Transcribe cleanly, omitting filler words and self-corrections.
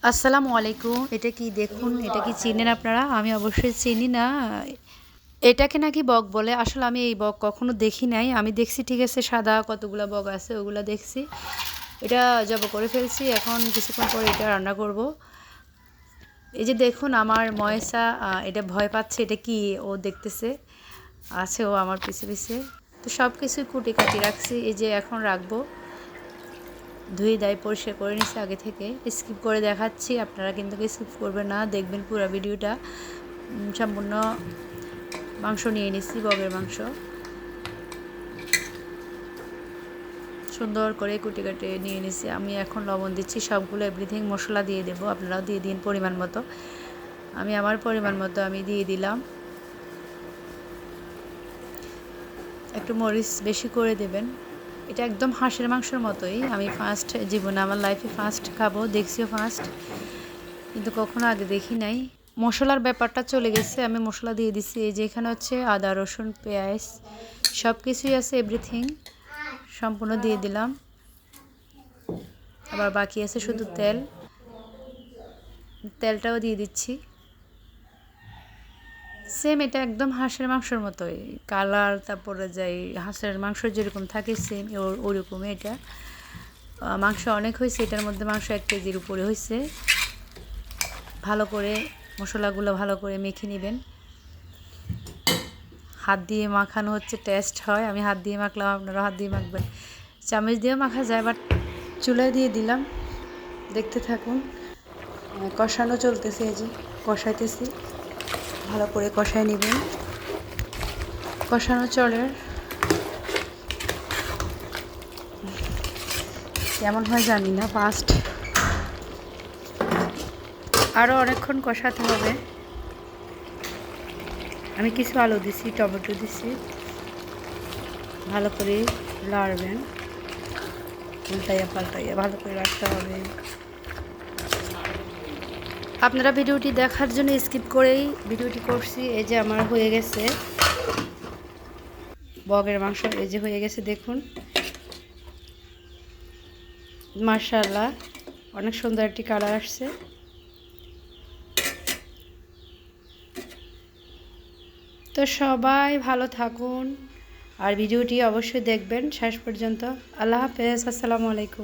আসসালামু আলাইকুম। এটা কি দেখুন, এটা কি চিনেন আপনারা? আমি অবশ্যই চিনি না। এটাকে নাকি বক বলে। আসলে আমি এই বক কখনো দেখি নাই। আমি দেখছি ঠিক আছে সাদা কতগুলা বক আছে ওগুলা দেখছি। এটা জব করে ফেলছি। এখন কিছুক্ষণ পরে এটা রান্না করব। এই যে দেখুন আমার ময়েসা এটা ভয় পাচ্ছে। এটা কি ও দেখতেছে। আছে ও আমার পিছে পিছে। তো সব কিছুই কুটি কাটি রাখছি। এই যে এখন রাখবো। ধুয়ে দায় পরিষ্কার করে নিচ্ছি আগে থেকে। স্কিপ করে দেখাচ্ছি, আপনারা কিন্তু স্কিপ করবেন না, দেখবেন পুরো ভিডিওটা। সম্পূর্ণ মাংস নিয়ে নিচ্ছি, বগের মাংস সুন্দর করে কুটি কাটে নিয়ে নিচ্ছি। আমি এখন লবণ দিচ্ছি, সবগুলো এভরিথিং মশলা দিয়ে দেবো, আপনারাও দিয়ে দিন পরিমাণ মতো। আমি আমার পরিমাণ মতো আমি দিয়ে দিলাম। একটু মরিচ বেশি করে দেবেন। এটা একদম হাঁসের মাংসের মতোই। আমি ফার্স্ট জীবনে আমার লাইফে ফার্স্ট খাবো, দেখছিও ফার্স্ট, কিন্তু কখনো আগে দেখি নাই। মশলার ব্যাপারটা চলে গেছে, আমি মশলা দিয়ে দিছি। এই যে এখানে হচ্ছে আদা রসুন পেঁয়াজ সব কিছুই আছে, এভরিথিং সম্পূর্ণ দিয়ে দিলাম। আবার বাকি আছে শুধু তেল, তেলটাও দিয়ে দিচ্ছি। সেম এটা একদম হাঁসের মাংসের মতোই কালার, তারপরে যাই হাঁসের মাংস যেরকম থাকে সেম ওরকমই এটা। মাংস অনেক হয়েছে, এটার মধ্যে মাংস 1 কেজির উপরে হয়েছে। ভালো করে মশলাগুলো ভালো করে মেখে নেবেন। হাত দিয়ে মাখানো হচ্ছে, টেস্ট হয়। আমি হাত দিয়ে মাখলাম, আপনারা হাত দিয়ে মাখবেন। চামচ দিয়েও মাখা যায়, বাট চুলায় দিয়ে দিলাম। দেখতে থাকুন। কষানো চলতেছে, এই যে কষাইতেছি, ভালো করে কষায় নেবেন। কষানো চলে, কেমন হয় জানি না, ফার্স্ট আরও অনেকক্ষণ কষাতে হবে। আমি কিছু আলু দিছি, টমেটো দিছি, ভালো করে লাড়বেন, উল্টাইয়া পাল্টাইয়া ভালো করে রাখতে হবে। আপনারা ভিডিওটি দেখার জন্য স্কিপ করেই ভিডিওটি করছি। এই যে আমার হয়ে গেছে বগের মাংস, এই যে হয়ে গেছে দেখুন, মাশাআল্লাহ অনেক সুন্দর একটি কালার আসছে। তো সবাই ভালো থাকুন আর ভিডিওটি অবশ্যই দেখবেন শেষ পর্যন্ত। আল্লাহ হাফেজ, আসসালামু আলাইকুম।